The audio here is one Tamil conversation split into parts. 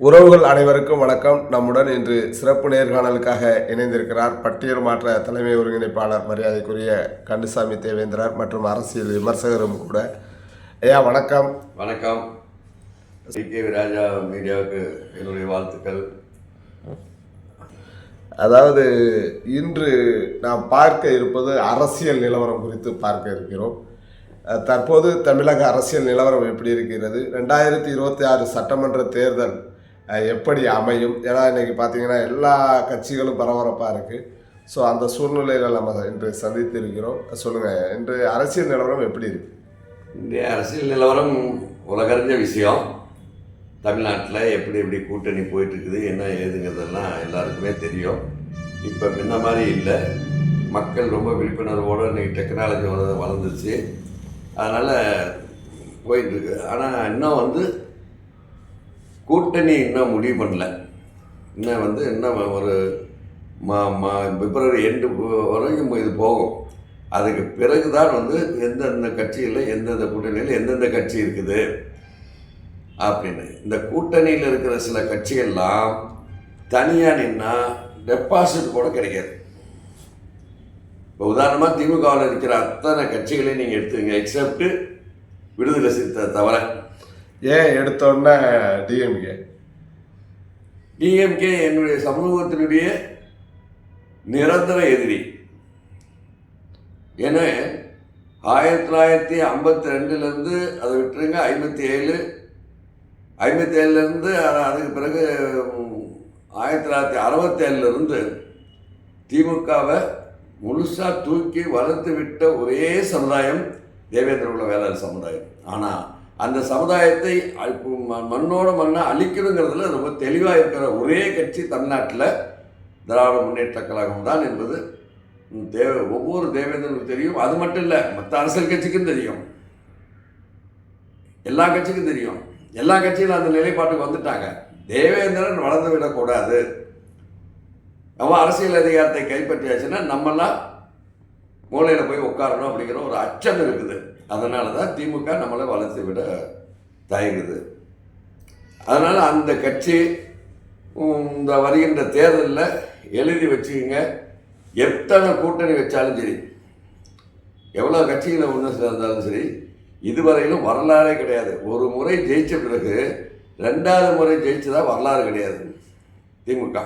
உறவுகள் அனைவருக்கும் வணக்கம். நம்முடன் இன்று சிறப்பு நேர்காணலுக்காக இணைந்திருக்கிறார் பட்டியல் மாற்ற தலைமை ஒருங்கிணைப்பாளர் மரியாதைக்குரிய கண்டுசாமி தேவேந்திரர் மற்றும் அரசியல் விமர்சகரும் கூட. ஐயா வணக்கம். வணக்கம். கே ராஜா மீடியாவுக்கு என்னுடைய வாழ்த்துக்கள். அதாவது இன்று நாம் பார்க்க இருப்பது அரசியல் நிலவரம் குறித்து பார்க்க இருக்கிறோம். தற்போது தமிழக அரசியல் நிலவரம் எப்படி இருக்கிறது, 2026 சட்டமன்ற தேர்தல் எப்படி அமையும்? ஏன்னா இன்றைக்கி பார்த்தீங்கன்னா எல்லா கட்சிகளும் பரபரப்பாக இருக்குது. ஸோ அந்த சூழ்நிலையில் நம்ம இன்று சந்தித்து இருக்கிறோம். சொல்லுங்கள், இன்று அரசியல் நிலவரம் எப்படி இருக்குது? இன்றைய அரசியல் நிலவரம் உலகறிஞ்ச விஷயம். தமிழ்நாட்டில் எப்படி எப்படி கூட்டணி போயிட்டுருக்குது, என்ன ஏதுங்கிறதெல்லாம் எல்லாருக்குமே தெரியும். இப்போ முன்ன மாதிரி இல்லை. மக்கள் ரொம்ப விழிப்புணர்வோடு இன்றைக்கி டெக்னாலஜி வளர்ந்துச்சு, அதனால் போயிட்டுருக்கு. ஆனால் இன்னும் கூட்டணி இன்னும் முடிவு பண்ணல. இன்னும் ஒரு பிப்ரவரி எண்டு வரைக்கும் இது போகும். அதுக்கு பிறகு தான் எந்தெந்த கட்சியில் எந்தெந்த கூட்டணியில் எந்தெந்த கட்சி இருக்குது அப்படின்னு. இந்த கூட்டணியில் இருக்கிற சில கட்சிகள்லாம் தனியாக நின்னா டெபாசிட் கூட கிடைக்காது. இப்போ உதாரணமாக திமுகவில் இருக்கிற அத்தனை கட்சிகளையும் நீங்கள் எடுத்துங்க, எக்ஸப்ட் விடுதலை சிறுத்தை தவிர. ஏன் எடுத்தோன்னா டிஎம்கே என்னுடைய சமூகத்தினுடைய நிரந்தர எதிரி. ஏன்னா 1952 அதை விட்டுருங்க, 57 அதுக்கு பிறகு 1967 திமுகவை முழுசாக தூக்கி வளர்த்து விட்ட ஒரே சமுதாயம் தேவேந்திர குல வேளாளர் சமுதாயம். ஆனால் அந்த சமுதாயத்தை மண்ணோட மண்ணை அழிக்கணுங்கிறதுல ரொம்ப தெளிவாக இருக்கிற ஒரே கட்சி தமிழ்நாட்டில் திராவிட முன்னேற்ற கழகம் தான் என்பது ஒவ்வொரு தேவேந்திரனுக்கும் தெரியும். அது மட்டும் இல்லை, மற்ற அரசியல் கட்சிக்கும் தெரியும், எல்லா கட்சிக்கும் தெரியும். எல்லா கட்சியிலும் அந்த நிலைப்பாட்டுக்கு வந்துட்டாங்க. தேவேந்திரன் வளர்ந்து விடக்கூடாது, அவன் அரசியல் அதிகாரத்தை கைப்பற்றியாச்சுன்னா நம்மெல்லாம் மூலையில் போய் உட்காரணும் அப்படிங்கிற ஒரு அச்சம் இருக்குது. அதனால தான் திமுக நம்மளை வளர்த்து விட தயங்குது. அதனால் அந்த கட்சி இந்த வருகின்ற தேர்தலில் எழுதி வச்சுக்கோங்க, எத்தனை கூட்டணி வச்சாலும் சரி, எவ்வளோ கட்சிகளை ஒன்று சேர்ந்தாலும் சரி, இதுவரையிலும் வரலாறே கிடையாது. ஒரு முறை ஜெயித்த பிறகு 2வது முறை ஜெயிச்சதா வரலாறு கிடையாது திமுக.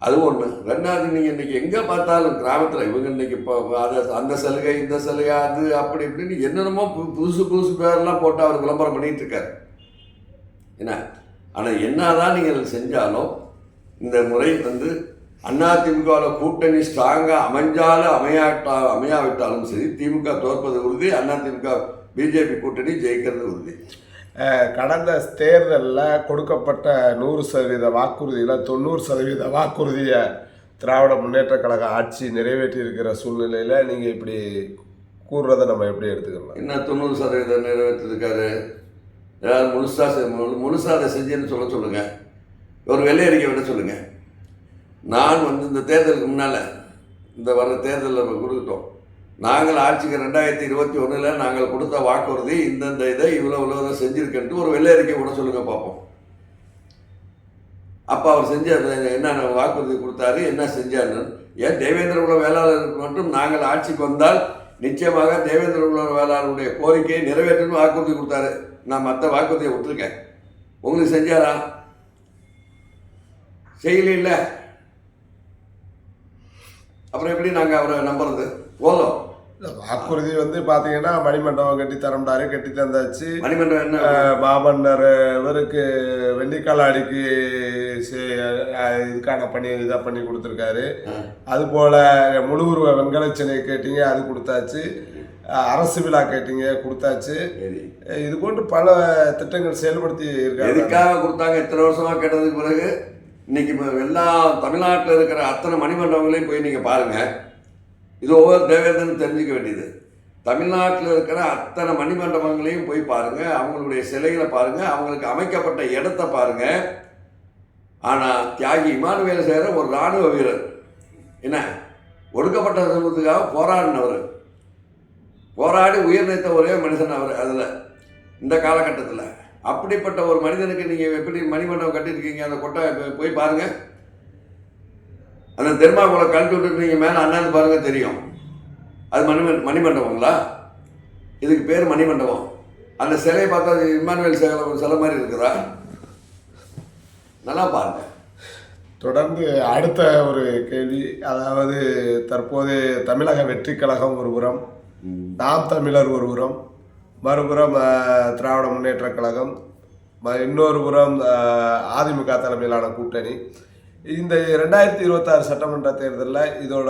அது ஒன்று. 2வது, நீங்கள் இன்றைக்கி எங்கே பார்த்தாலும் கிராமத்தில் இவங்க இன்றைக்கி இப்போ அதை அந்த சலுகை இந்த சலுகை அது அப்படி இப்படின்னு என்னென்னமோ புதுசு பேரெல்லாம் போட்டு அவர் விளம்பரம் பண்ணிகிட்டு இருக்கார். என்ன ஆனால் என்னதான் நீங்கள் செஞ்சாலும் இந்த முறை அதிமுகவில் கூட்டணி ஸ்ட்ராங்காக அமையாவிட்டாலும் சரி, திமுக தோற்பது உறுதி, அதிமுக பிஜேபி கூட்டணி ஜெயிக்கிறது உறுதி. கடந்த தேர்தலில் கொடுக்கப்பட்ட 100% வாக்குறுதியில் 90% வாக்குறுதியை திராவிட முன்னேற்ற கழக ஆட்சி நிறைவேற்றி இருக்கிற சூழ்நிலையில் நீங்கள் இப்படி கூறுறதை நம்ம எப்படி எடுத்துக்கலாம்? என்ன 90% நிறைவேற்றிருக்காரு? ஏதாவது முழுசாக அதை செஞ்சேன்னு சொல்லுங்கள். ஒரு வெள்ளை அறிக்கை விட சொல்லுங்கள். நான் இந்த தேர்தலுக்கு முன்னால் இந்த வர தேர்தலில் கொடுத்துட்டோம், நாங்கள் ஆட்சிக்கு 2021 நாங்கள் கொடுத்த வாக்குறுதி இந்தந்த இதை இவ்வளோ செஞ்சுருக்கேன்ட்டு ஒரு வெள்ளை அறிக்கை கூட சொல்லுங்கள் பார்ப்போம். அப்போ அவர் செஞ்ச என்னென்ன வாக்குறுதி கொடுத்தாரு, என்ன செஞ்சாருன்னு. ஏன் தேவேந்திர குல வேளாளருக்கு மட்டும் நாங்கள் ஆட்சிக்கு வந்தால் நிச்சயமாக தேவேந்திர குல வேளாளருடைய கோரிக்கையை நிறைவேற்றணும் வாக்குறுதி கொடுத்தாரு. நான் மற்ற வாக்குறுதியை விட்டுருக்கேன். உங்களுக்கு செஞ்சாரா? செய்யல. அப்புறம் எப்படி நாங்கள் அவரை நம்புறது? போதும். வாக்குறுதி பார்த்தீங்கன்னா மணிமண்டபம் கட்டி தரம்டாரு, கட்டி தந்தாச்சு. மணிமண்டபம் என்ன? மாமன்னர் இவருக்கு வெள்ளிக்காலாடிக்கு இதுக்கான இதை பண்ணி கொடுத்துருக்காரு. அதுபோல் முழு உருவ வெங்கலச்சிலை கேட்டீங்க, அது கொடுத்தாச்சு. அரசு விழா கேட்டீங்க, கொடுத்தாச்சு. இது போன்று பல திட்டங்கள் செயல்படுத்தி இருக்காங்க. எதுக்காக கொடுத்தாங்க? இத்தனை வருஷமாக கேட்டதுக்கு பிறகு இன்னைக்கு எல்லா தமிழ்நாட்டில் இருக்கிற அத்தனை மணிமண்டபங்களையும் போய் நீங்கள் பாருங்கள். இது ஒவ்வொரு தேவேந்திரனும் தெரிஞ்சுக்க வேண்டியது. தமிழ்நாட்டில் இருக்கிற அத்தனை மணிமண்டபங்களையும் போய் பாருங்கள், அவங்களுடைய சிலைகளை பாருங்கள், அவங்களுக்கு அமைக்கப்பட்ட இடத்த பாருங்கள். ஆனால் தியாகி இமானுவேல் சேர ஒரு இராணுவ வீரர், என்ன ஒடுக்கப்பட்ட சமூகத்துக்காக போராடினவர், போராடி உயிர் நீத்த ஒரே மனுஷன் அவர். அதில் இந்த காலகட்டத்தில் அப்படிப்பட்ட ஒரு மனிதனுக்கு நீங்கள் எப்படி மணிமண்டபம் கட்டியிருக்கீங்க? அந்த கொட்டை போய் பாருங்கள். அந்த தெர்மாக்கோலை கழட்டி விட்டுட்டு நீங்கள் மேலே அண்ணாந்து பாருங்கள், தெரியும். அது மணிமண்டபங்களா? இதுக்கு பேர் மணிமண்டபம். அந்த சிலையை பார்த்தா இம்மானுவேல் சிலை மாதிரி இருக்குதா? நல்லா பாருங்க. தொடர்ந்து அடுத்த ஒரு கேள்வி, அதாவது தற்போது தமிழக வெற்றி கழகம் ஒரு புறம், நாம் தமிழர் ஒரு புறம், மறுபுறம் திராவிட முன்னேற்ற கழகம், இன்னொரு புறம் அதிமுக தலைமையிலான கூட்டணி. இந்த 2026 சட்டமன்ற தேர்தலில் இதோட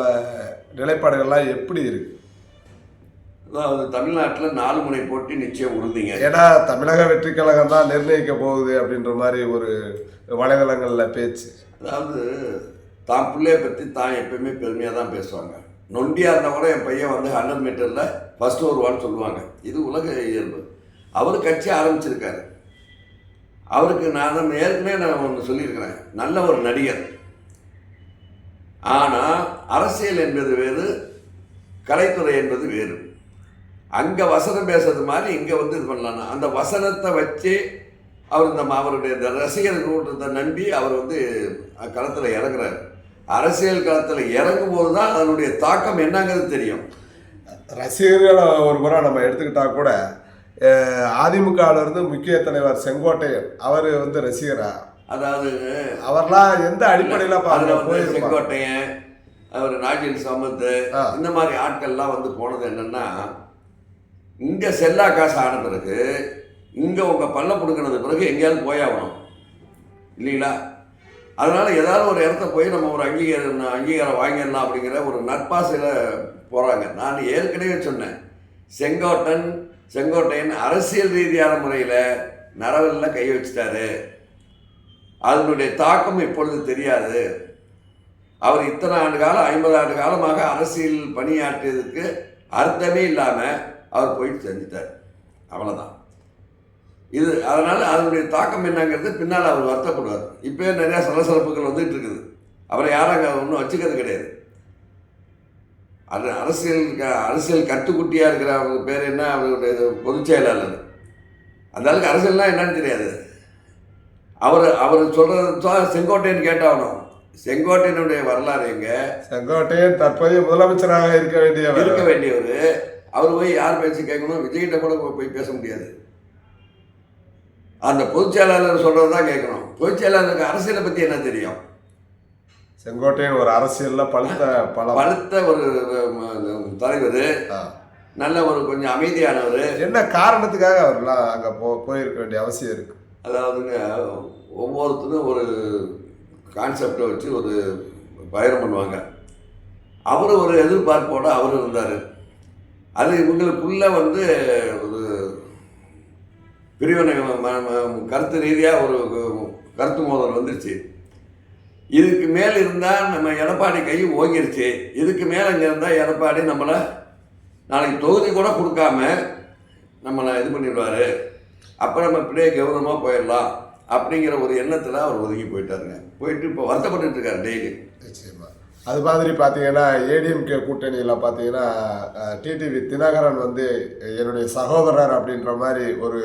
நிலைப்பாடுகள்லாம் எப்படி இருக்கு? அதாவது தமிழ்நாட்டில் 4 முனை போட்டி நிச்சயம் உறுதிங்க. ஏன்னா தமிழக வெற்றி கழகம் தான் நிர்ணயிக்க போகுது அப்படின்ற மாதிரி ஒரு வலைதளங்களில் பேச்சு. அதாவது தான் பிள்ளைய பற்றி தான் எப்பயுமே பெருமையாக தான் பேசுவாங்க. நொண்டியாக இருந்தால் கூட என் பையன் வந்து 100 மீட்டரில் ஃபஸ்ட்டு வருவான்னு சொல்லுவாங்க. இது உலக இயல்பு. அவர் கட்சி ஆரம்பிச்சிருக்காரு. அவருக்கு நான் ஏற்கனவே ஒன்று சொல்லியிருக்கிறேன், நல்ல ஒரு நடிகர். ஆனால் அரசியல் என்பது வேறு, கலைத்துறை என்பது வேறு. அங்கே வசனம் பேசுறது மாதிரி இங்கே வந்து இது பண்ணலான்னா அந்த வசனத்தை வச்சு அவர் அவருடைய இந்த ரசிகர் கூட்டத்தை நம்பி அவர் வந்து களத்தில் இறங்குறாரு. அரசியல் களத்தில் இறங்கும் போது தான் அதனுடைய தாக்கம் என்னங்கிறது தெரியும். ரசிகர்கள் ஒரு முறை நம்ம எடுத்துக்கிட்டா கூட அதிமுகவிலிருந்து முக்கிய தலைவர் செங்கோட்டையன் அவர் வந்து ரசிகரா, அதாவது அவர்லாம் எந்த அடிப்படையில் அதில் செங்கோட்டையன், அவர் நாஜில் சமத்து, இந்த மாதிரி ஆட்கள்லாம் வந்து போனது என்னென்னா, இங்கே செல்லா காசு ஆன பிறகு இங்கே உங்கள் பல்ல பிடுங்கினது பிறகு எங்கேயாவது போயாகணும் இல்லைங்களா? அதனால் ஏதாவது ஒரு இடத்த போய் நம்ம ஒரு அங்கீகாரம் வாங்கிடலாம் அப்படிங்கிற ஒரு நட்பாசையில் போகிறாங்க. நான் ஏற்கனவே சொன்னேன், செங்கோட்டையன் அரசியல் ரீதியான முறையில் நரவலில் கை வச்சிட்டாரு. அதனுடைய தாக்கம் இப்பொழுது தெரியாது. அவர் இத்தனை ஆண்டு காலம் 50 ஆண்டு காலமாக அரசியல் பணியாற்றியதுக்கு அர்த்தமே இல்லாமல் அவர் போயிட்டு செஞ்சிட்டார். அவ்வளோதான் இது. அதனால் அதனுடைய தாக்கம் என்னங்கிறது பின்னால் அவர் வருத்தப்படுவார். இப்போ நிறையா சலசலப்புகள் வந்துட்டு இருக்குது. அவரை யாரும் அங்கே ஒன்றும் வச்சுக்கிறது கிடையாது. அது அரசியல் கட்டுக்குட்டியாக இருக்கிற அவங்க பேர் என்ன, அவருடைய பொதுச் செயலாளர். அந்த அளவுக்கு அரசியல்லாம் என்னன்னு தெரியாது. அவர் சொல்கிறது செங்கோட்டையன் கேட்டாகணும். செங்கோட்டையனுடைய வரலாறு எங்க? செங்கோட்டையன் தற்போதைய முதலமைச்சராக இருக்க வேண்டியவர். அவர் போய் யார் பேச்சு கேட்கணும்? விஜய்கிட்ட கூட போய் பேச முடியாது. அந்த பொதுச் செயலாளர் சொல்கிறது தான் கேட்கணும். பொதுச் செயலாளருக்கு அரசியலை பற்றி என்ன தெரியும்? செங்கோட்டையன் ஒரு அரசியலில் பழுத்த ஒரு தலைவர், நல்ல ஒரு கொஞ்சம் அமைதியானவர். என்ன காரணத்துக்காக அவர்லாம் அங்கே போயிருக்க வேண்டிய அவசியம் இருக்குது? அதாவதுங்க, ஒவ்வொருத்தரும் ஒரு கான்செப்டை வச்சு ஒரு பயணம் பண்ணுவாங்க. அவர் ஒரு எதிர்பார்ப்போடு அவர் இருந்தார். அது இவங்களுக்குள்ள வந்து ஒரு பிரிவினை கருத்து ரீதியாக ஒரு கருத்து மோதல் வந்துருச்சு. இதுக்கு மேல் இருந்தால் நம்ம எடப்பாடி கை ஓங்கிருச்சு. இதுக்கு மேலே இங்கே இருந்தால் எடப்பாடி நம்மளை நாளைக்கு தொகுதி கூட கொடுக்காம நம்மளை இது பண்ணிடுவார். அப்புறம் நம்ம இப்படியே கௌரவமாக போயிடலாம் அப்படிங்கிற ஒரு எண்ணத்தில் அவர் ஒதுங்கி போயிட்டாருங்க. போயிட்டு இப்போ வருத்தப்பட்டு இருக்காரு டெய்லி. நிச்சயமாக. அது மாதிரி பார்த்தீங்கன்னா ஏடிஎம்கே கூட்டணியில் பார்த்தீங்கன்னா டிடிவி தினகரன் வந்து என்னுடைய சகோதரர் அப்படின்ற மாதிரி ஒரு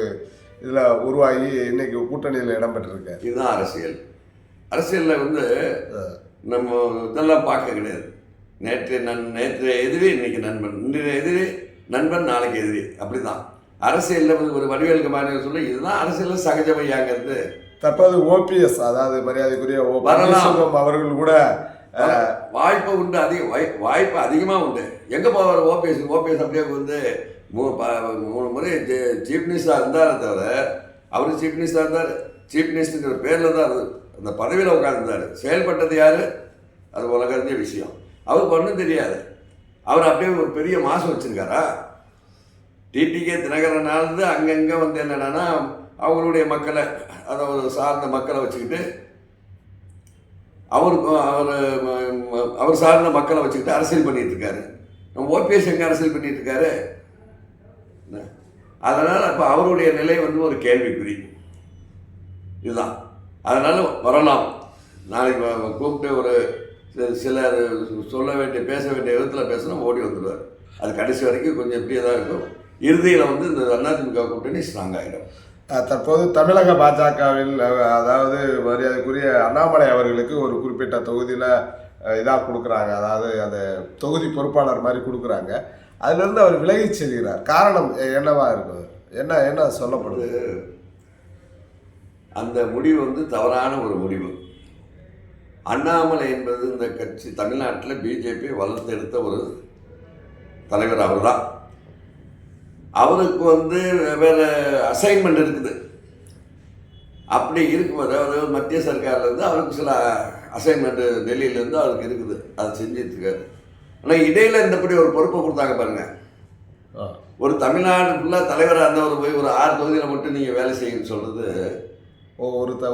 இதில் உருவாகி இன்னைக்கு கூட்டணியில் இடம்பெற்றிருக்காரு. இதுதான் அரசியலில் வந்து நம்ம இதெல்லாம் பார்க்க கிடையாது. நேற்று எதிரி இன்னைக்கு நண்பன், இன்றைய எதிரி நண்பன், நாளைக்கு எதிரி. அப்படி தான் அரசியலில் வந்து ஒரு வடிவேலுக்கு மாதிரி சொல்லி இதுதான் அரசியலில் சகஜமையாங்கிறது. தற்போது ஓபிஎஸ், அதாவது மரியாதைக்குரிய ஓபிஎஸ் அவர்கள் கூட வாய்ப்பு உண்டு, வாய்ப்பு அதிகமாக உண்டு. எங்கே போவார் ஓபிஎஸ் அப்படியே வந்து 3 முறை சீஃப் மினிஸ்டராக இருந்தாரே தவிர, அவர் சீஃப் மினிஸ்டராக இருந்தார். சீஃப் மினிஸ்டருங்கிற பேரில் தான் அது அந்த பதவியில் உட்காந்துருந்தார். செயல்பட்டது யார்? அது உலகறிஞ்ச விஷயம். அவருக்கு ஒன்றும் தெரியாது. அவர் அப்படியே ஒரு பெரிய மாசம் வச்சுருக்காரா? டிடிகே தினகரனாலிருந்து அங்கங்கே வந்து என்னென்னா அவங்களுடைய மக்களை, அதை ஒரு சார்ந்த மக்களை வச்சுக்கிட்டு அவர் சார்ந்த மக்களை வச்சுக்கிட்டு அரசியல் பண்ணிகிட்டு இருக்காரு. நம்ம ஓபிஎஸ் எங்கே அரசியல் பண்ணிகிட்டு இருக்காரு? அதனால் இப்போ அவருடைய நிலை வந்து ஒரு கேள்விக்குறி. இதுதான். அதனால் வரலாம், நாளைக்கு கூப்பிட்டு ஒரு சிலர் சொல்ல வேண்டிய பேச வேண்டிய விதத்தில் பேசணும், ஓடி வந்துடுவார். அது கடைசி வரைக்கும் கொஞ்சம் இப்படியே தான் இருக்கும். இறுதியில் வந்து இந்த அதிமுக கூட்டணி ஸ்ட்ராங் ஆகிடும். தற்போது தமிழக பாஜகவில் அதாவது மரியாதைக்குரிய அண்ணாமலை அவர்களுக்கு ஒரு குறிப்பிட்ட தொகுதியில் இதாக கொடுக்குறாங்க, அதாவது அந்த தொகுதி பொறுப்பாளர் மாதிரி கொடுக்குறாங்க. அதிலிருந்து அவர் விலகி செல்கிறார். காரணம் என்னவா இருக்குது? என்ன சொல்லப்படுது? அந்த முடிவு வந்து தவறான ஒரு முடிவு. அண்ணாமலை என்பது இந்த கட்சி தமிழ்நாட்டில் பிஜேபி வளர்த்தெடுத்த ஒரு தலைவர். அவர் தான். அவருக்கு வந்து வேறு அசைன்மெண்ட் இருக்குது. அப்படி இருக்கும்போது அதாவது மத்திய சர்க்கார்லேருந்து அவருக்கு சில அசைன்மெண்ட்டு டெல்லியிலேருந்து அவருக்கு இருக்குது, அதை செஞ்சிட்ருக்காரு. ஆனால் இடையில் இந்தப்படி ஒரு பொறுப்பை கொடுத்தாங்க பாருங்கள். ஒரு தமிழ்நாடு ஃபுல்லாக தலைவராக இருந்தவர் போய் ஒரு 6 தொகுதியில் மட்டும் நீங்கள் வேலை செய்யுன்னு சொல்கிறது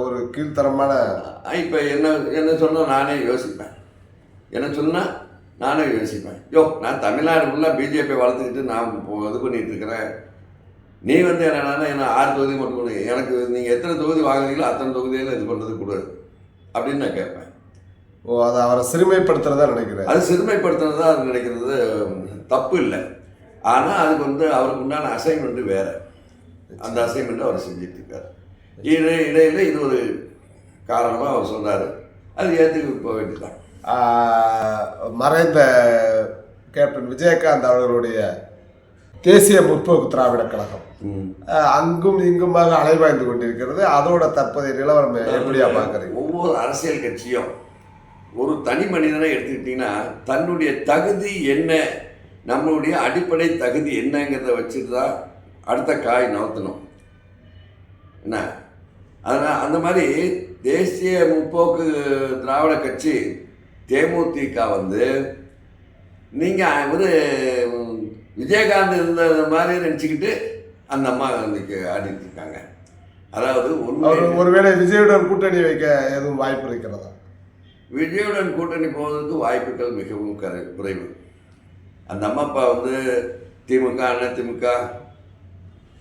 ஒரு கீழ்த்தரமான. இப்போ என்ன சொன்னால் நானே யோசிப்பேன். நான் தமிழ்நாடு ஃபுல்லாக பிஜேபி வளர்த்துக்கிட்டு நான் இது பண்ணிகிட்டு இருக்கிறேன். நீ வந்து என்னன்னா என்ன 6 தொகுதி மட்டும் கொடு, எனக்கு நீங்கள் எத்தனை தொகுதி வாங்குறீங்களோ அத்தனை தொகுதியில் இது பண்ணுறது கொடு அப்படின்னு நான் கேட்பேன். அதை அவரை சிறுமைப்படுத்துறதா நினைக்கிறேன். அது சிறுமைப்படுத்துறதா அது நினைக்கிறது தப்பு இல்லை. ஆனால் அதுக்கு வந்து அவருக்கு உண்டான அசைன்மெண்ட்டு வேறு. அந்த அசைன்மெண்ட்டை அவர் செஞ்சுட்டு இருக்கார். இடையில இது ஒரு காரணமாக அவர் சொன்னார். அது ஏற்றுக்கு போக வேண்டியதான். மறைந்த கேப்டன் விஜயகாந்த் அவர்களுடைய தேசிய முற்போக்கு திராவிட கழகம் அங்கும் இங்குமாக அலைவாய்ந்து கொண்டிருக்கிறது. அதோட தற்போதைய நிலவரம் எப்படியா பார்க்குறீங்க? ஒவ்வொரு அரசியல் கட்சியும் ஒரு தனி மனிதனை எடுத்துக்கிட்டிங்கன்னா தன்னுடைய தகுதி என்ன, நம்மளுடைய அடிப்படை தகுதி என்னங்கிறத வச்சுட்டு தான் அடுத்த காய் நகர்த்தணும். என்ன அதனால் அந்த மாதிரி தேசிய முற்போக்கு திராவிட கட்சி தேமுதிக வந்து நீங்கள் ஒரு விஜயகாந்த் இருந்த மாதிரி நினச்சிக்கிட்டு அந்த அம்மா இன்னைக்கு ஆடிட்டு இருக்காங்க. அதாவது ஒருவேளை விஜயுடன் கூட்டணி வைக்க எதுவும் வாய்ப்பு இருக்கிறதா? விஜயுடன் கூட்டணி போவதற்கு வாய்ப்புகள் மிகவும் குறைவு. அந்த அம்மா அப்பா வந்து திமுக அதிமுக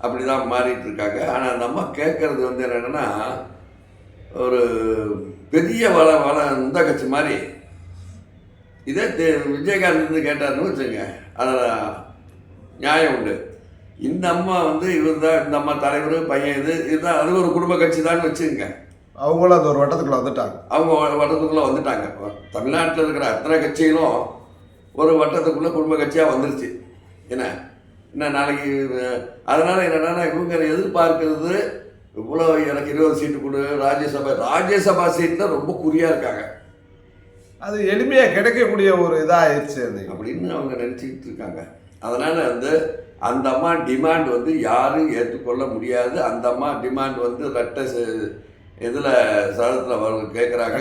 அப்படி தான் மாறிட்டு இருக்காங்க. ஆனால் அந்த அம்மா கேட்கறது வந்து என்னென்னா ஒரு பெரிய வள இந்த கட்சி மாதிரி. இதே விஜயகாந்த் இருந்து கேட்டார்னு வச்சுங்க, அதில் நியாயம் உண்டு. இந்த அம்மா வந்து இவர் தான், இந்த அம்மா தலைவர் பையன், இதுதான், அது ஒரு குடும்ப கட்சி தான் வச்சுங்க. அவங்களும் அந்த ஒரு வட்டத்துக்குள்ளே வந்துட்டாங்க. அவங்க வட்டத்துக்குள்ளே வந்துட்டாங்க. தமிழ்நாட்டில் இருக்கிற அத்தனை கட்சிகளும் ஒரு வட்டத்துக்குள்ளே குடும்ப கட்சியாக வந்துருச்சு. என்ன நாளைக்கு அதனால் என்னென்னா இவங்க எதிர்பார்க்கறது இவ்வளோ எனக்கு 20 சீட்டு கொடு, ராஜ்யசபா சீட்டில் ரொம்ப குறியாக இருக்காங்க. அது எளிமையாக கிடைக்கக்கூடிய ஒரு இதாக ஆயிடுச்சு அப்படின்னு அவங்க நினச்சிக்கிட்டு இருக்காங்க. அதனால் வந்து அந்த அம்மா டிமாண்ட் வந்து யாரும் ஏற்றுக்கொள்ள முடியாது. அந்த அம்மா டிமாண்ட் வந்து இதில் சதத்தில் கேட்குறாங்க,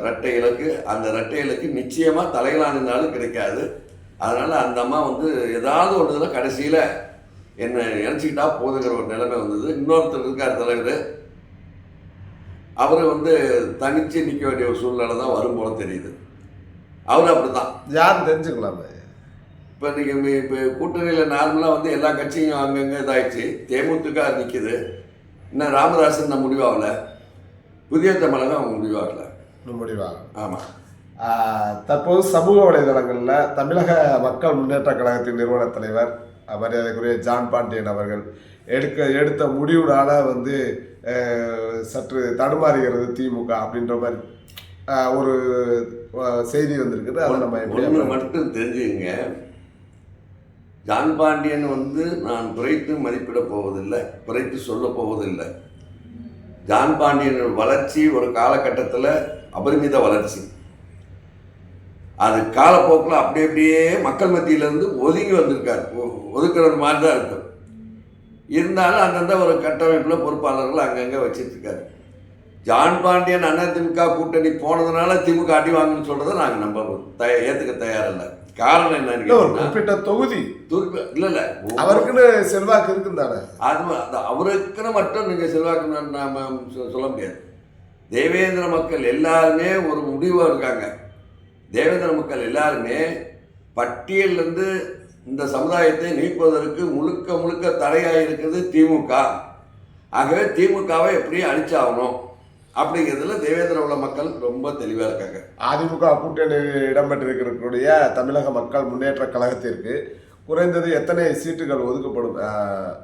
ரெட்டை இலக்கு. அந்த ரெட்டை இலக்கு நிச்சயமாக தலையிலானாலும் கிடைக்காது. அதனால் அந்த அம்மா வந்து ஏதாவது ஒரு இதில் கடைசியில் என்ன நினச்சிக்கிட்டா போதுங்கிற ஒரு நிலைமை வந்தது. இன்னொருத்தர் இருக்கார் தலைவர், அவர் வந்து தனித்து நிற்க வேண்டிய ஒரு சூழ்நிலை தான் வரும் போல தெரியுது. அவர் அப்படி தான். யாரும் தெரிஞ்சுக்கலாம். இப்போ நீங்கள் இப்போ கூட்டணியில் நார்மலாக வந்து எல்லா கட்சியும் அங்கங்கே இதாகிடுச்சு. தேமுதிக நிற்கிது. இன்னும் ராமதாசன் நம்ம முடிவாகலை, புதிய தமிழகம் அவங்க முடிவாகலை. ஆமாம். தற்போது சமூக வலைதளங்களில் தமிழக மக்கள் முன்னேற்ற கழகத்தின் நிறுவன தலைவர் மரியாதைக்குரிய ஜான் பாண்டியன் அவர்கள் எடுத்த முடிவுனால வந்து சற்று தடுமாறுகிறது திமுக அப்படின்ற மாதிரி ஒரு செய்தி வந்திருக்குது. அதை நம்ம ஒன்று மட்டும் தெரிஞ்சுங்க, ஜான் பாண்டியன் வந்து நான் குறைத்து மதிப்பிட போவதில்லை, குறைத்து சொல்ல போவதில்லை. ஜான் பாண்டியன் வளர்ச்சி ஒரு காலகட்டத்தில் அபரிமித வளர்ச்சி. அது காலப்போக்கில் அப்படியே மக்கள் மத்தியிலேருந்து ஒதுங்கி வந்திருக்கார். ஒதுக்குறது மாதிரி தான் இருக்கும். இருந்தாலும் அந்தந்த ஒரு கட்டமைப்பில் பொறுப்பாளர்கள் அங்கங்கே வச்சுருக்காரு. ஜான் பாண்டியன் அதிமுக கூட்டணி போனதுனால திமுக அடி வாங்கன்னு சொல்கிறத நாங்கள் நம்ம ஏற்றுக்க தயாரில்லை. காரணம் என்னன்னு குறிப்பிட்ட தொகுதி இல்லை அவருக்குன்னு செல்வாக்கு இருக்குன்னு தானே. அது அவருக்குன்னு மட்டும் நீங்கள் செல்வாக்குன்னு நாம் சொல்ல முடியாது. தேவேந்திர மக்கள் எல்லாருமே ஒரு முடிவாக இருக்காங்க. தேவேந்திர மக்கள் எல்லாருமே பட்டியலிருந்து இந்த சமுதாயத்தை நீக்குவதற்கு முழுக்க தடையாக இருக்கிறது திமுக. ஆகவே திமுகவை எப்படியும் அழிச்சாகணும் அப்படிங்கிறதுல தேவேந்திர உள்ள மக்கள் ரொம்ப தெளிவாக இருக்காங்க. அதிமுக கூட்டணியில் இடம்பெற்றிருக்கக்கூடிய தமிழக மக்கள் முன்னேற்ற கழகத்திற்கு குறைந்தது எத்தனை சீட்டுகள் ஒதுக்கப்படும்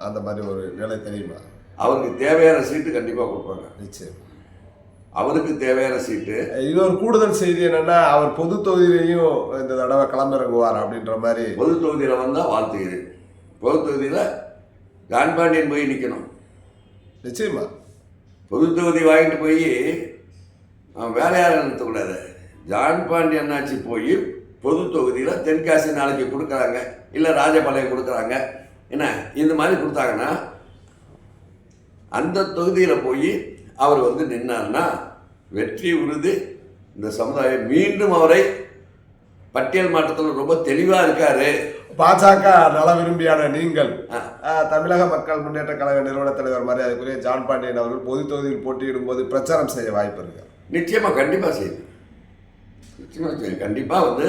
அந்த மாதிரி ஒரு நிலை தெரியுமா? அவருக்கு தேவையான சீட்டு கண்டிப்பாக கொடுப்பாங்க. நிச்சயம். அவருக்கு தேவையான சீட்டு. இன்னொரு கூடுதல் செய்தி என்னன்னா, அவர் பொது தொகுதியிலையும் இந்த தடவை களமிறங்குவார் அப்படின்ற மாதிரி. பொது தொகுதியில் வந்தால் வாழ்த்துகிறேன். பொது தொகுதியில் ஜான் பாண்டியன் போய் நிற்கணும். நிச்சயமா. பொது தொகுதி வாங்கிட்டு போய் வேற யாரும் நிறுத்தக்கூடாது. ஜான் பாண்டியன் ஆட்சி போய் பொது தொகுதியில் தென்காசி நாளைக்கு கொடுக்குறாங்க, இல்லை ராஜபாளையம் கொடுக்குறாங்க, என்ன இந்த மாதிரி கொடுத்தாங்கன்னா அந்த தொகுதியில் போய் அவர் வந்து நின்னார்னா வெற்றி உறுதி. இந்த சமுதாயம் மீண்டும் அவரை பட்டியல் மாற்றத்தில் ரொம்ப தெளிவாக இருக்காரு. பாஜக நல விரும்பியான நீங்கள் தமிழக மக்கள் முன்னேற்ற கழக நிறுவன தலைவர் மரியாதைக்குரிய ஜான் பாண்டியன் அவர்கள் பொது தொகுதியில் போட்டியிடும் போது பிரச்சாரம் செய்ய வாய்ப்பு இருக்கு. நிச்சயமாக கண்டிப்பாக செய்யுது. நிச்சயமாக செய்யுது. கண்டிப்பாக வந்து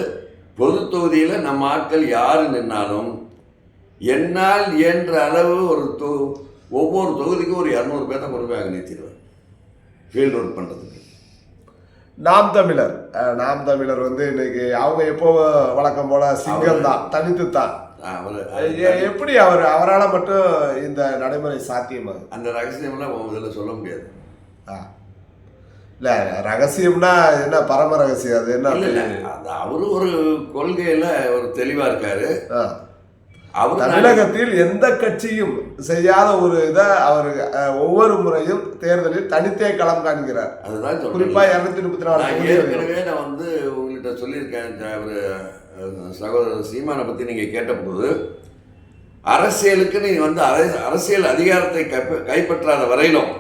பொது தொகுதியில் நம்ம ஆட்கள் யார் நின்னாலும் என்னால் இயன்ற அளவு ஒவ்வொரு தொகுதிக்கும் ஒரு 200 பேர்த்த கொண்டு போய் அங்கே நிறுத்திடுவேன் ஃபீல்டு ஒர்க் பண்ணுறதுக்கு. நாம் தமிழர் வந்து இன்னைக்கு அவங்க எப்போ வழக்கம் போல சிங்கம் தான், தனித்து தான். எப்படி அவரால் மட்டும் இந்த நடைமுறை சாத்தியமாகுது? அந்த ரகசியம்லாம் இதில் சொல்ல முடியாது. இல்லை, ரகசியம்னா என்ன, பரம ரகசியம் அது என்ன? இல்லை, அது அவரு ஒரு கொள்கையில் ஒரு தெளிவாக இருக்காரு. தமிழகத்தில் எந்த கட்சியும் செய்யாத ஒரு இதை அவர் ஒவ்வொரு முறையும் தேர்தலில் தனித்தே களம் காண்கிறார். அதுதான் குறிப்பா 234. ஏற்கனவே நான் வந்து உங்கள்கிட்ட சொல்லியிருக்கேன். ஒரு சகோதரர் சீமானை பற்றி நீங்கள் கேட்டபோது அரசியலுக்கு நீங்கள் வந்து அரசியல் அதிகாரத்தை கைப்பற்றாத வரையிலும்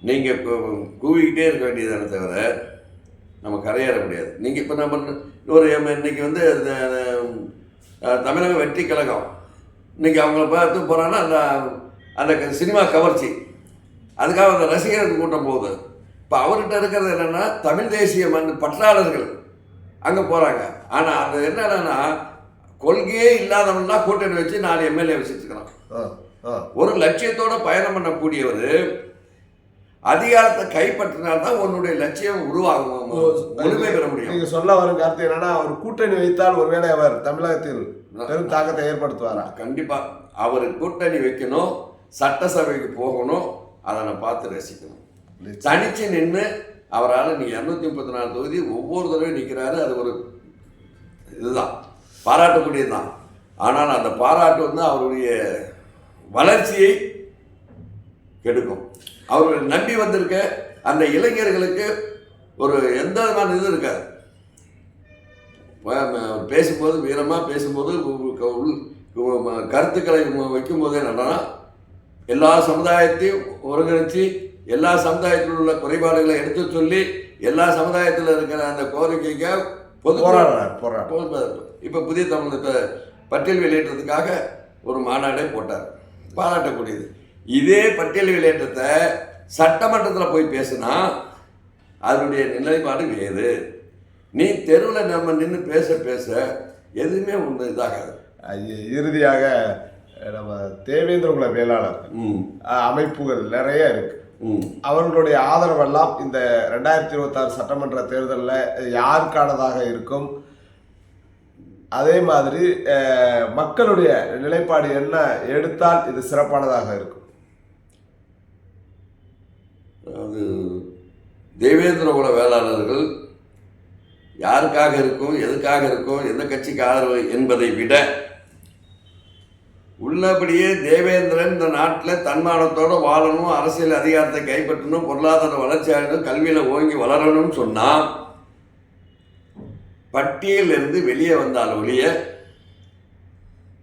நீங்கள் கூவிக்கிட்டே இருக்க வேண்டியதானே தவிர நம்ம கரையேற முடியாது. நீங்கள் இப்போ நம்ம இன்னைக்கு வந்து தமிழக வெற்றி கழகம் இன்றைக்கி அவங்கள பார்த்து போகிறாங்கன்னா அந்த சினிமா கவர்ச்சி, அதுக்காக அந்த ரசிகர்கள் கூட்டம் போகுது. இப்போ அவர்கிட்ட இருக்கிறது என்னென்னா தமிழ் தேசிய பற்றாளர்கள் அங்கே போகிறாங்க. ஆனால் அது என்னன்னா கொள்கையே இல்லாதவன் தான் கூட்டணி வச்சு 4 எம்எல்ஏ வச்சுருக்கிறான். ஒரு லட்சியத்தோடு பயணம் பண்ணக்கூடியவர் அதிகாரத்தை கைப்பற்றினால்தான் உன்னுடைய லட்சியம் உருவாகும், முழுமை பெற முடியும். நீங்க சொல்ல வரும் கருத்து என்னன்னா, அவர் கூட்டணி வைத்தால் ஒருவேளை அவர் தமிழகத்தில் பெரும் தாக்கத்தை ஏற்படுத்துவாரா? கண்டிப்பா அவர் கூட்டணி வைக்கணும், சட்டசபைக்கு போகணும், அதை நான் பார்த்து ரசிக்கணும். தனிச்சு நின்று அவரால் நீ 234 தொகுதி ஒவ்வொரு தடவையும் நிற்கிறாரு. அது ஒரு இதுதான் பாராட்டக்கூடியதுதான். ஆனால் அந்த பாராட்டு வந்து அவருடைய வளர்ச்சியை கெடுக்கும். அவர்கள் நம்பி வந்திருக்க அந்த இளைஞர்களுக்கு ஒரு எந்த விதமான இது இருக்காது. பேசும்போது வீரமாக பேசும்போது கருத்துக்களை வைக்கும்போது என்னன்னா எல்லா சமுதாயத்தையும் ஒருங்கிணைச்சு எல்லா சமுதாயத்தில் உள்ள குறைபாடுகளை எடுத்து சொல்லி எல்லா சமுதாயத்தில் இருக்கிற அந்த கோரிக்கைக்கு பொது இப்போ புதிய தமிழகத்தை பட்டியல் வெளியேற்றத்துக்காக ஒரு மாநாடே போட்டார், பாராட்டக்கூடியது. இதே பட்டியல் வெளியேற்றத்தை சட்டமன்றத்தில் போய் பேசுனா அதனுடைய நிலைப்பாடு வேறு. நீ தெருவில் நம்ம நின்று பேச பேச எதுவுமே ஒன்று இதாகாது. இறுதியாக நம்ம தேவேந்திர குல வேளாளர் அமைப்புகள் நிறைய இருக்கு. அவர்களுடைய ஆதரவெல்லாம் இந்த 2026 சட்டமன்ற தேர்தலில் யாருக்கானதாக இருக்கும்? அதே மாதிரி மக்களுடைய நிலைப்பாடு என்ன எடுத்தால் இது சிறப்பானதாக இருக்கும்? அது தேவேந்திர குல வேளாளர்கள் யாருக்காக இருக்கும், எதுக்காக இருக்கும், எந்த கட்சிக்கு ஆதரவு என்பதை விட உள்ளபடியே தேவேந்திரன் இந்த நாட்டில் தன்மானத்தோடு வாழணும், அரசியல் அதிகாரத்தை கைப்பற்றணும், பொருளாதார வளர்ச்சி ஆகணும், கல்வியில் ஓங்கி வளரணும்னு சொன்னால் பட்டியலிருந்து வெளியே வந்தால் ஒழிய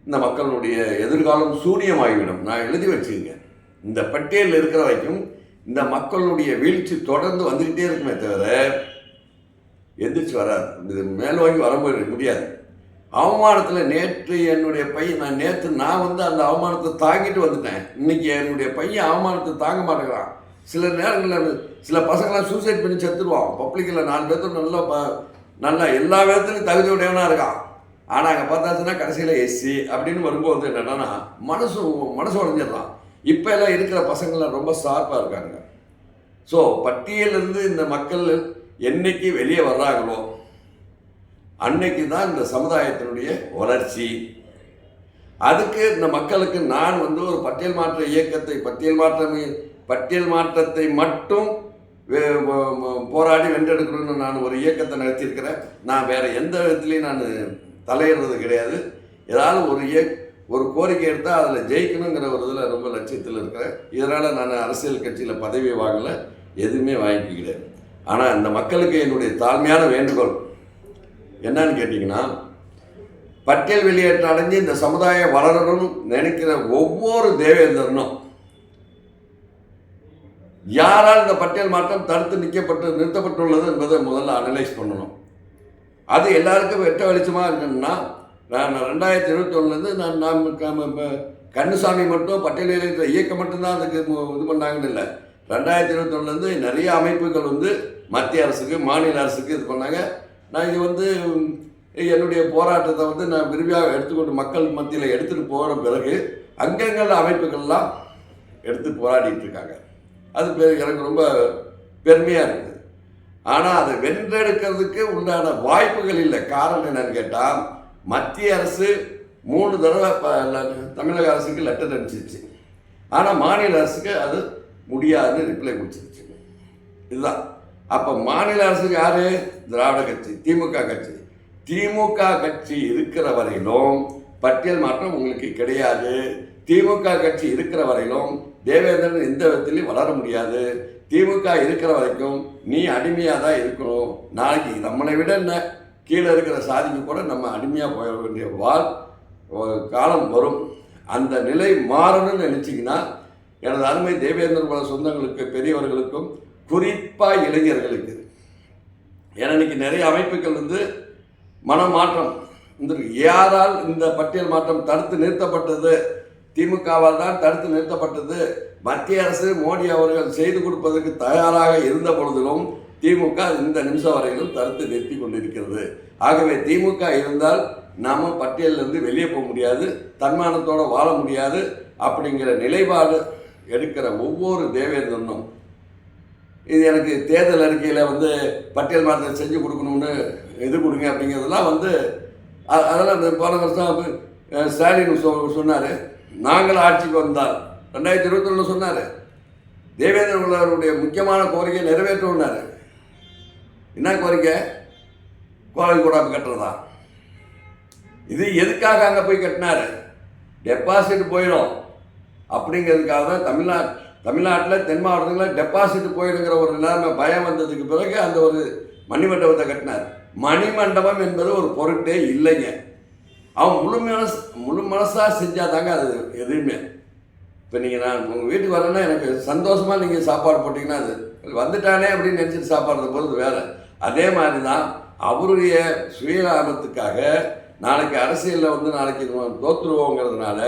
இந்த மக்களுடைய எதிர்காலம் சூனியமாகிவிடும். நான் எழுதி வச்சுருக்கேன். இந்த பட்டியலில் இருக்கிற வரைக்கும் இந்த மக்களுடைய வீழ்ச்சி தொடர்ந்து வந்துக்கிட்டே இருக்குமே தவிர எந்திரிச்சு வராது. இது மேல் வாங்கி வர முடியாது. அவமானத்தில் நேற்று என்னுடைய பையன் நான் வந்து அந்த அவமானத்தை தாங்கிட்டு வந்துட்டேன். இன்னைக்கு என்னுடைய பையன் அவமானத்தை தாங்க மாட்டேங்கிறான். சில நேரங்களில் சில பசங்களாம் சூசைட் பண்ணி செத்துருவான். பப்ளிக்கில் 4 பேர்த்து நல்லா எல்லா விதத்துலையும் தகுதியுடையவனாக இருக்கான். ஆனால் அங்கே பார்த்தாச்சுன்னா கடைசியில் எஸ்சி அப்படின்னு வரும்போது என்னென்னா மனசு உடஞ்சிடலாம். இப்போ எல்லாம் இருக்கிற பசங்களாம் ரொம்ப ஷார்ப்பாக இருக்காங்க. ஸோ பட்டியலிருந்து இந்த மக்கள் என்னைக்கு வெளியே வர்றாங்களோ அன்னைக்கு தான் இந்த சமுதாயத்தினுடைய வளர்ச்சி. அதுக்கு இந்த மக்களுக்கு நான் வந்து ஒரு பட்டியல் மாற்ற இயக்கத்தை பட்டியல் மாற்றத்தை மட்டும் போராடி வென்றெடுக்கணும்னு நான் ஒரு இயக்கத்தை நடத்தியிருக்கிறேன். நான் வேற எந்த விதத்துலையும் நான் தலையிடுறது கிடையாது. ஏதாவது ஒரு கோரிக்கை எடுத்தால் அதில் ஜெயிக்கணுங்கிற ஒரு இதில் ரொம்ப லட்சியத்தில் இருக்கிறேன். இதனால் நான் அரசியல் கட்சியில் பதவி வாங்கலை, எதுவுமே வாங்கிக்கிறேன். ஆனால் இந்த மக்களுக்கு என்னுடைய தாழ்மையான வேண்டுகோள் என்னன்னு கேட்டிங்கன்னா, பட்டியல் வெளியேற்றம் அடைஞ்சு இந்த சமுதாயம் வளரணும்னு நினைக்கிற ஒவ்வொரு தேவேந்திரனும் யாரால் இந்த பட்டியல் மாற்றம் தடுத்து நிறுத்தப்பட்டுள்ளது என்பதை முதல்ல அனலைஸ் பண்ணணும். அது எல்லாருக்கும் வெட்ட வெளிச்சமாக இருக்கணும்னா, நான் 2021 நான் கண்ணுசாமி மட்டும் பட்டியல் வெளியேற்ற இயக்கம் மட்டும்தான் அதுக்கு இது பண்ணாங்கன்னு இல்லை. 2021 நிறைய அமைப்புகள் மத்திய அரசுக்கு மாநில அரசுக்கு இது பண்ணாங்க. நான் இது என்னுடைய போராட்டத்தை நான் விரிவாக எடுத்துக்கொண்டு மக்கள் மத்தியில் எடுத்துகிட்டு போகிற பிறகு அங்கங்கள் அமைப்புகள்லாம் எடுத்து போராடிட்டு இருக்காங்க. அது எனக்கு ரொம்ப பெருமையாக இருக்குது. ஆனால் அதை வென்றெடுக்கிறதுக்கு உண்டான வாய்ப்புகள் இல்லை. காரணம் என்னன்னு கேட்டால், மத்திய அரசு 3 தடவை தமிழக அரசுக்கு லெட்டர் அனுப்பிச்சிருச்சு. ஆனால் மாநில அரசுக்கு அது முடியாதுன்னு ரிப்ளை கொடுத்துருச்சு. இதுதான். அப்போ மாநில அரசுக்கு யார்? திராவிட கட்சி, திமுக கட்சி இருக்கிற வரையிலும் பட்டியல் மாற்றம் உங்களுக்கு கிடையாது. திமுக கட்சி இருக்கிற வரையிலும் தேவேந்திரன் எந்த விதத்திலையும் வளர முடியாது. திமுக இருக்கிற வரைக்கும் நீ அடிமையாக தான் இருக்கணும். நாளைக்கு நம்மளை விட என்ன கீழே இருக்கிற சாதிக்கு கூட நம்ம அடிமையாக போக வேண்டிய காலம் வரும். அந்த நிலை மாறணும்னு நினச்சிங்கன்னா, எனது அருமை தேவேந்திர குல சொந்தங்களுக்கு, பெரியவர்களுக்கும், குறிப்பாக இளைஞர்களுக்கு, ஏன்னா இன்னைக்கு நிறைய அமைப்புகள் மனமாற்றம் யாரால் இந்த பட்டியல் மாற்றம் தடுத்து நிறுத்தப்பட்டது? திமுகவால் தான் தடுத்து நிறுத்தப்பட்டது. மத்திய அரசு மோடி அவர்கள் செய்து கொடுப்பதற்கு தயாராக இருந்த பொழுதிலும் திமுக இந்த நிமிஷம் வரையிலும் தடுத்து நிறுத்தி கொண்டிருக்கிறது. ஆகவே திமுக இருந்தால் நாம பட்டியலிருந்து வெளியே போக முடியாது, தன்மானத்தோடு வாழ முடியாது. அப்படிங்கிற நிலைப்பாடு எடுக்கிற ஒவ்வொரு தேவேந்திரனும், இது எனக்கு தேர்தல் அறிக்கையில் பட்டியல் மாற்றம் செஞ்சு கொடுக்கணும்னு இது கொடுங்க அப்படிங்கிறதெல்லாம் அதெல்லாம் இந்த போன வருஷம் ஸ்டாலின் சொன்னார். நாங்கள் ஆட்சிக்கு வந்தால் 2021 சொன்னார். தேவேந்திர குலருடைய முக்கியமான கோரிக்கை நிறைவேற்றணும்னாரு. என்ன கோரிக்கை? கோவில் கூடாது கட்டுறதா? இது எதுக்காக அங்கே போய் கட்டினாரு? டெபாசிட் போயிடும் அப்படிங்கிறதுக்காக தான் தமிழ்நாட்டில் தென் மாவட்டத்தில் டெபாசிட் போயிடுங்கிற ஒரு நிலைமை பயம் வந்ததுக்கு பிறகு அந்த ஒரு மணிமண்டபத்தை கட்டினார். மணிமண்டபம் என்பது ஒரு பொருட்டே இல்லைங்க. அவன் முழு மனசாக செஞ்சால் தாங்க அது எதுவுமே. இப்போ நான் உங்கள் வீட்டுக்கு வரேன்னா எனக்கு சந்தோஷமாக நீங்கள் சாப்பாடு போட்டிங்கன்னா அது வந்துட்டானே அப்படின்னு நினச்சிட்டு சாப்பாடுறது போகிறது வேறு. அதே மாதிரி தான் அவருடைய சுயலாபத்துக்காக நாளைக்கு அரசியலில் நாளைக்கு தோற்றுருவோங்கிறதுனால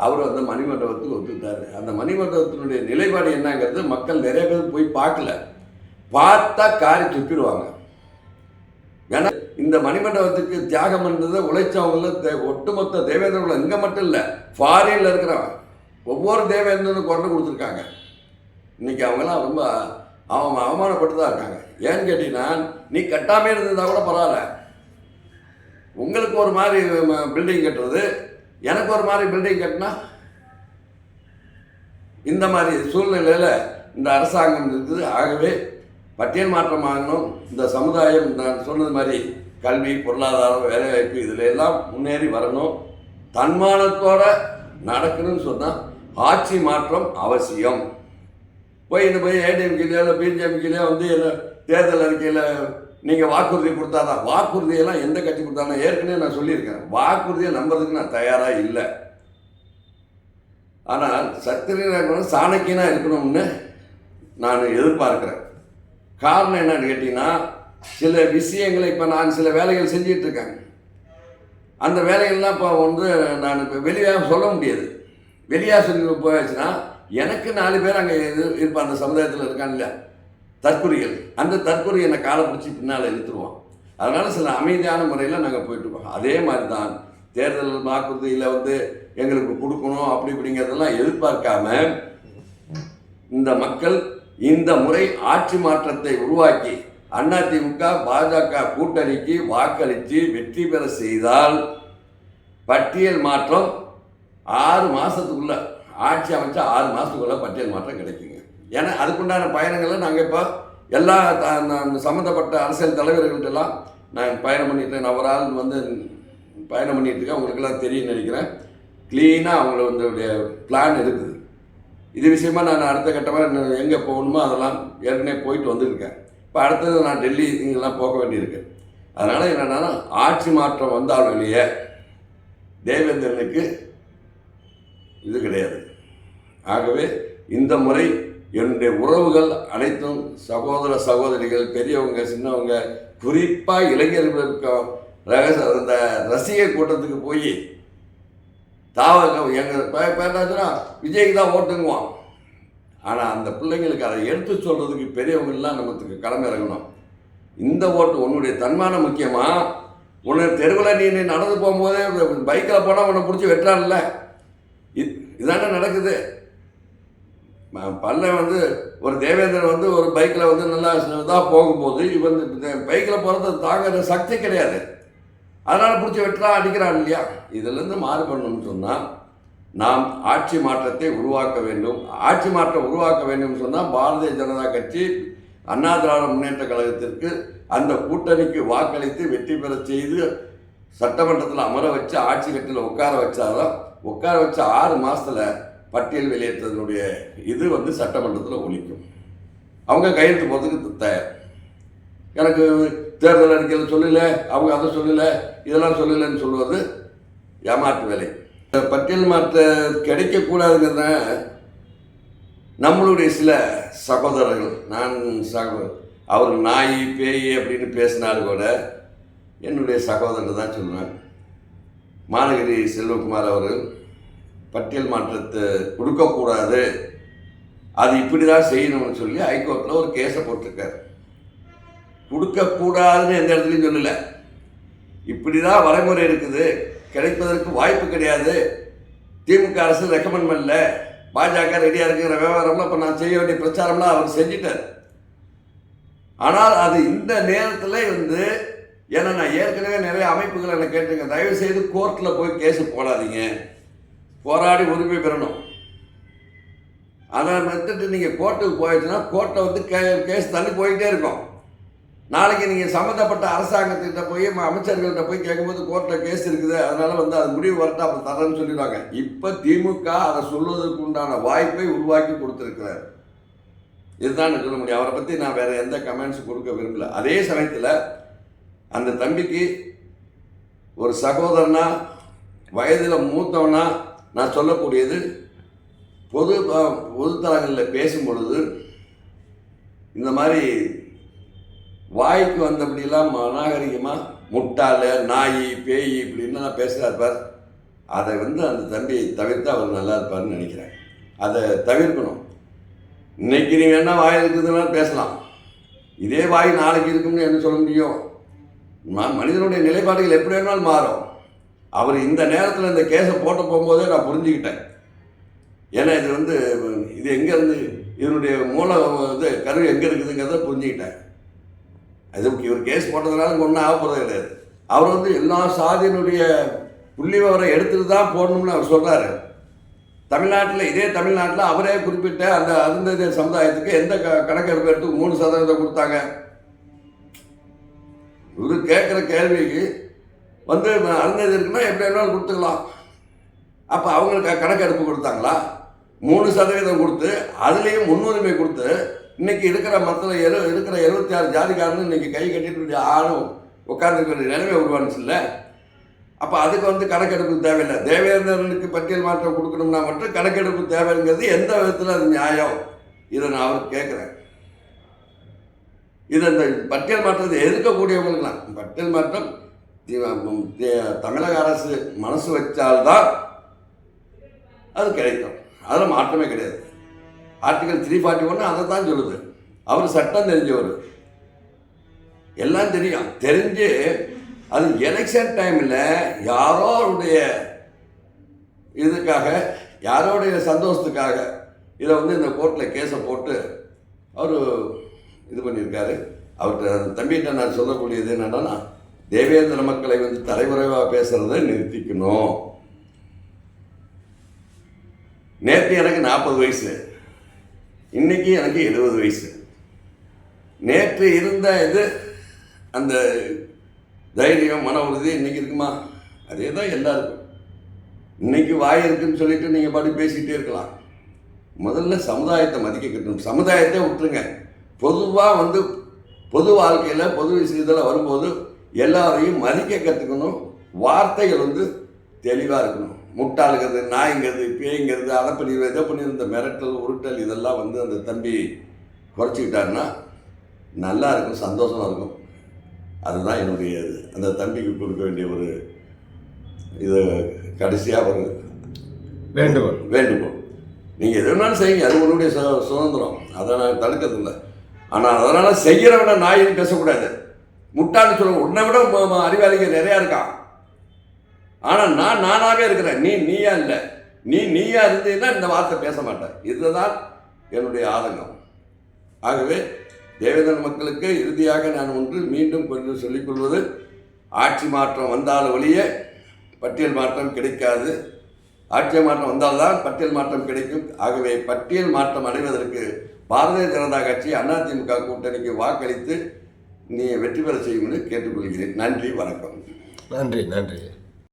அவர் மணிமண்டபத்துக்கு ஒத்துக்கிட்டார். அந்த மணிமண்டபத்தினுடைய நிலைப்பாடு என்னங்கிறது மக்கள் நிறைய பேர் போய் பார்த்தா காரி துப்பிடுவாங்க. ஏன்னா இந்த மணிமண்டபத்துக்கு தியாகம் பண்ணுறதை உழைச்சவங்கள ஒட்டுமொத்த தேவேந்திரர்கள் இங்கே மட்டும் இல்லை, ஃபாரினில் இருக்கிறவன் ஒவ்வொரு தேவேந்திரனும் குரல் கொடுத்துருக்காங்க. இன்னைக்கு அவங்கெல்லாம் ரொம்ப அவமானப்பட்டு தான் இருக்காங்க. ஏன்னு கேட்டீங்கன்னா, நீ கட்டாமே இருந்திருந்தா கூட பரவாயில்ல, உங்களுக்கு ஒரு மாதிரி பில்டிங் கட்டுறது, எனக்கு ஒரு மாதிரி பில்டிங் கட்டினா, இந்த மாதிரி சூழ்நிலையில் இந்த அரசாங்கம் இருக்குது. ஆகவே பட்டியல் மாற்றம் ஆகணும். இந்த சமுதாயம் நான் சொன்னது மாதிரி கல்வி, பொருளாதாரம், வேலைவாய்ப்பு இதில் எல்லாம் முன்னேறி வரணும். தன்மானத்தோடு நடக்கணும்னு சொன்னால் ஆட்சி மாற்றம் அவசியம். போய் ஏடிஎம்கேலையோ பிஜேபிக்கிலையோ என்ன தேர்தல் அறிக்கையில் நீங்கள் வாக்குறுதி கொடுத்தாதான், வாக்குறுதியெல்லாம் எந்த கட்சி கொடுத்தாலும் ஏற்கனவே நான் சொல்லியிருக்கேன், வாக்குறுதியை நம்புறதுக்கு நான் தயாராக இல்லை. ஆனால் சத்திரியன் சாணக்கியனாக இருக்கணும்னு நான் எதிர்பார்க்குறேன். காரணம் என்னன்னு கேட்டிங்கன்னா, சில விஷயங்களை இப்போ நான் சில வேலைகள் செஞ்சிட்ருக்கேன். அந்த வேலைகள்லாம் இப்போ நான் இப்போ வெளியாக சொல்ல முடியாது. வெளியாக சொல்லி போயாச்சுன்னா எனக்கு 4 பேர் அங்கே இருப்பான், அந்த சமுதாயத்தில் இருக்கான் இல்லையா, தற்கொலைகள். அந்த தற்கொலை என்னை காலை பிடிச்சி பின்னால் இழுத்துருவோம். அதனால் சில அமைதியான முறையில் நாங்கள் போயிட்டுருக்கோம். அதே மாதிரி தான் தேர்தல் வாக்குறுதியில் எங்களுக்கு கொடுக்கணும் அப்படி இப்படிங்கிறதெல்லாம் எதிர்பார்க்காம இந்த மக்கள் இந்த முறை ஆட்சி மாற்றத்தை உருவாக்கி அதிமுக பாஜக கூட்டணிக்கு வாக்களித்து வெற்றி பெற செய்தால் பட்டியல் மாற்றம் 6 மாதத்துக்குள்ளே ஆட்சி அமைச்சா 6 மாதத்துக்குள்ளே பட்டியல் மாற்றம் கிடைக்குங்க. ஏன்னா அதுக்குண்டான பயணங்களை நாங்கள் இப்போ எல்லா சம்மந்தப்பட்ட அரசியல் தலைவர்கள்ட்டெல்லாம் நான் பயணம் பண்ணிட்டேன். நான் ஒரு ஆள் வந்து பயணம் பண்ணிட்டு இருக்கேன், உங்களுக்கெல்லாம் தெரியும்னு நினைக்கிறேன். க்ளீனாக அவங்களுடைய பிளான் இருக்குது. இது விஷயமா நான் அடுத்த கட்டமாக எங்கே போகணுமோ அதெல்லாம் ஏற்கனவே போயிட்டு வந்துருக்கேன். இப்போ அடுத்தது நான் டெல்லி இங்கெல்லாம் போக வேண்டியிருக்கு. அதனால் என்னென்னா ஆட்சி மாற்றம் வந்தாலும் இல்லையே தேவேந்திரனுக்கு இது கிடையாது. ஆகவே இந்த முறை என்னுடைய உறவுகள் அனைத்தும் சகோதர சகோதரிகள், பெரியவங்க, சின்னவங்க, குறிப்பாக இளைஞர்களுக்கும் அந்த ரசிகர் கூட்டத்துக்கு போய் எங்கள் பேட்டாச்சுன்னா விஜய்க்கு தான் ஓட்டுங்குவான். ஆனால் அந்த பிள்ளைங்களுக்கு அதை எடுத்து சொல்கிறதுக்கு பெரியவங்கள்லாம் நமக்கு கடமை இறங்கணும். இந்த ஓட்டு உன்னுடைய தன்மானம் முக்கியமா? உன்னை தெருவில் நீ நடந்து போகும்போதே பைக்கில் போனால் உன்னை பிடிச்சி வெட்டுறான்ல, இதானே நடக்குது. பல்ல வந்து ஒரு தேவேந்திரன் வந்து ஒரு பைக்கில் வந்து நல்லா இதாக போகும்போது இவன் பைக்கில் போகிறது தாங்குற சக்தி கிடையாது. அதனால் பிடிச்சி வெட்டுறான், அடிக்கிறான் இல்லையா? இதிலேருந்து மாறுபடணும்னு சொன்னால் நாம் ஆட்சி மாற்றத்தை உருவாக்க வேண்டும். ஆட்சி மாற்றம் உருவாக்க வேண்டும் சொன்னால் பாரதிய ஜனதா கட்சி, அண்ணா திராவிட முன்னேற்ற கழகத்திற்கு அந்த கூட்டணிக்கு வாக்களித்து வெற்றி பெற செய்து சட்டமன்றத்தில் அமர வச்சு ஆட்சி கட்டில் உட்கார வச்சாதான், உட்கார வச்ச 6 மாதத்தில் பட்டியல் வெளியேற்றதனுடைய இது வந்து சட்டமன்றத்தில் ஒழிக்கும். அவங்க கையெழுத்து போகிறதுக்கு தயார். எனக்கு தேர்தல் அறிக்கையில் சொல்லலை, அவங்க அதை சொல்லலை, இதெல்லாம் சொல்லலைன்னு சொல்லுவது ஏமாற்று வேலை. பட்டியல் மாற்ற கிடைக்கக்கூடாதுங்கிறத நம்மளுடைய சில சகோதரர்கள், அவர் நாய் பேய் அப்படின்னு பேசினாலும் கூட என்னுடைய சகோதரர் தான் சொல்லுவேன். மாநகரி செல்வகுமார் அவர்கள் பட்டியல் மாற்றத்தை கொடுக்கக்கூடாது, அது இப்படி தான் செய்யணும்னு சொல்லி ஹைகோர்ட்டில் ஒரு கேஸை போட்டிருக்காரு. கொடுக்கக்கூடாதுன்னு எந்த இடத்துலையும் சொல்லலை, இப்படி தான் வரைமுறை இருக்குது, கிடைப்பதற்கு வாய்ப்பு கிடையாது, திமுக அரசு ரெக்கமெண்ட் பண்ணல, பாஜக ரெடியாக இருக்கிற விவகாரம்லாம் இப்போ நான் செய்ய வேண்டிய பிரச்சாரம்லாம் அவர் செஞ்சிட்டார். ஆனால் அது இந்த நேரத்தில் வந்து, ஏன்னா நான் ஏற்கனவே நிறைய அமைப்புகளை என்ன கேட்டுங்க, தயவுசெய்து கோர்ட்டில் போய் கேஸு போடாதீங்க, போராடி உரிமை பெறணும். அதை மெத்துட்டு நீங்கள் கோர்ட்டுக்கு போயிடுச்சுன்னா கோர்ட்டை வந்து கேஸ் தள்ளி போயிட்டே இருக்கும். நாளைக்கு நீங்கள் சம்மந்தப்பட்ட அரசாங்கத்திட்ட போய் அமைச்சர்கள்ட்ட போய் கேட்கும்போது கோர்ட்டில் கேஸ் இருக்குது, அதனால் வந்து அது முடிவு வரட்டா அப்போ தரேன்னு சொல்லிடுவாங்க. இப்போ திமுக அதை சொல்வதற்கு உண்டான வாய்ப்பை உருவாக்கி கொடுத்துருக்கிறார். இதுதான் சொல்ல முடியும். அவரை பற்றி நான் வேறு எந்த கமெண்ட்ஸ் கொடுக்க விரும்பல. அதே சமயத்தில் அந்த தம்பிக்கு ஒரு சகோதரனா, வயதில் மூத்தவனா நான் சொல்லக்கூடியது, பொதுத்தலங்களில் பேசும் பொழுது இந்த மாதிரி வாய்க்கு வந்தபடியெல்லாம் அநாகரிகமாக முட்டாள், நாய், பேய் இப்படின்னு நான் பேசுகிறார் பார், அதை வந்து அந்த தம்பியை தவிர்த்து அவர் நல்லா இருப்பார்னு நினைக்கிறேன். அதை தவிர்க்கணும். இன்னைக்கு நீங்கள் என்ன வாய் இருக்குதுன்னா பேசலாம், இதே வாய் நாளைக்கு இருக்கும்னு என்ன சொல்ல முடியும்? மனிதனுடைய நிலைப்பாடுகள் எப்படி வேணாலும் மாறும். அவர் இந்த நேரத்தில் இந்த கேஸை போட்டு போகும்போதே நான் புரிஞ்சுக்கிட்டேன். ஏன்னா இது வந்து இது எங்கேருந்து, இதனுடைய மூல இது கருவி எங்கே இருக்குதுங்கிறத புரிஞ்சுக்கிட்டேன். அது இவர் கேஸ் போட்டதுனால ஒன்றும் ஆக போகிறது கிடையாது. அவர் வந்து எல்லா சாதியினுடைய புள்ளி விவரம் எடுத்துகிட்டு தான் போடணும்னு அவர் சொல்கிறாரு. தமிழ்நாட்டில், இதே தமிழ்நாட்டில் அவரே குறிப்பிட்ட அந்த அருந்ததி சமுதாயத்துக்கு எந்த கணக்கெடுப்பு எடுத்து 3% கொடுத்தாங்க. இவர் கேட்குற கேள்விக்கு வந்து அருந்ததி இருக்குன்னா எப்படி வேணாலும் கொடுத்துக்கலாம். அப்போ அவங்களுக்கு கணக்கெடுப்பு கொடுத்தாங்களா? 3% கொடுத்து அதுலேயும் முன்னுரிமை கொடுத்து இன்னைக்கு இருக்கிற மற்ற இருக்கிற 76 ஜாதிக்காரன்னு இன்னைக்கு கை கட்டிட்டு ஆளும் உட்கார்ந்துக்கிற நிலைமை உருவானுச்சு இல்லை? அப்போ அதுக்கு வந்து கணக்கெடுப்பு தேவையில்லை. தேவேந்திரனுக்கு பட்டியல் மாற்றம் கொடுக்கணும்னா மட்டும் கணக்கெடுப்பு தேவைங்கிறது எந்த விதத்தில் அது நியாயம்? இதை நான் அவருக்கு கேட்குறேன். இது இந்த பட்டியல் மாற்றத்தை எதிர்க்கக்கூடியவங்களுக்குலாம், பட்டியல் மாற்றம் தமிழக அரசு மனசு வச்சால்தான் அது கிடைக்கும், அதில் மாற்றமே கிடையாது. ஆர்டிகல் 341 அதை தான் சொல்லுது. அவர் சட்டம் தெரிஞ்சவர், எல்லாம் தெரியும். தெரிஞ்சு அது எலெக்ஷன் டைமில் யாரோடைய இதுக்காக, யாரோடைய சந்தோஷத்துக்காக இதை வந்து இந்த கோர்ட்டில் கேஸை போட்டு அவர் இது பண்ணியிருக்காரு. அவர்கிட்ட அந்த தம்பிகிட்ட நான் சொல்லக்கூடியது என்னென்னா, தேவேந்திர மக்களை வந்து தலைமுறைவாக பேசுகிறத நிறுத்திக்கணும். நேற்று எனக்கு 40 வயசு, இன்னைக்கு எனக்கு 70 வயசு. நேற்று இருந்த இது அந்த தைரியம், மன உறுதி இன்னைக்கு இருக்குமா? அதே தான் எல்லாருக்கும். இன்னைக்கு வாய் இருக்குன்னு சொல்லிட்டு நீங்கள் பாட்டு பேசிகிட்டே இருக்கலாம். முதல்ல சமுதாயத்தை மதிக்க கட்டணும். சமுதாயத்தை விட்டுருங்க. பொதுவாக பொது வாழ்க்கையில் பொது விஷயத்தில் வரும்போது எல்லாரையும் மதிக்க கற்றுக்கணும். வார்த்தைகள் தெளிவாக இருக்கணும். முட்டாளுங்கிறது, நாய்ங்கிறது, பேய்ங்கிறது, அதை பண்ணிடுவோம் இதை பண்ணிடுவோம், இந்த மிரட்டல் உருட்டல் இதெல்லாம் அந்த தம்பி குறைச்சிக்கிட்டாருன்னா நல்லா இருக்கும், சந்தோஷமாக இருக்கும். அதுதான் என்னுடைய அந்த தம்பிக்கு கொடுக்க வேண்டிய ஒரு இது கடைசியாக ஒரு வேண்டுகோள். நீங்கள் எது வேணாலும் செய்யுங்க, அது உங்களுடைய சுதந்திரம், அதை நான் தடுக்கிறதில்லை. ஆனால் அதனால் செய்கிறவன நாயின்னு பேசக்கூடாது. முட்டான்னு சொல்லுங்க. உன்னை விட அறிவாளிகள் நிறையா இருக்கான். ஆனால் நான் நானாகவே இருக்கிறேன், நீயா இல்லை. நீயா இருந்தீங்கன்னா இந்த வார்த்தை பேச மாட்டேன். இதுதான் என்னுடைய ஆதங்கம். ஆகவே தேவேந்திர மக்களுக்கு இறுதியாக நான் மீண்டும் கொஞ்சம் சொல்லிக்கொள்வது, ஆட்சி மாற்றம் வந்தால் ஒழிய பட்டியல் மாற்றம் கிடைக்காது. ஆட்சி மாற்றம் வந்தால்தான் பட்டியல் மாற்றம் கிடைக்கும். ஆகவே பட்டியல் மாற்றம் அடைவதற்கு பாரதிய ஜனதா கட்சி அதிமுக கூட்டணிக்கு வாக்களித்து நீ வெற்றி பெற செய்யும்னு கேட்டுக்கொள்கிறேன். நன்றி, வணக்கம். நன்றி.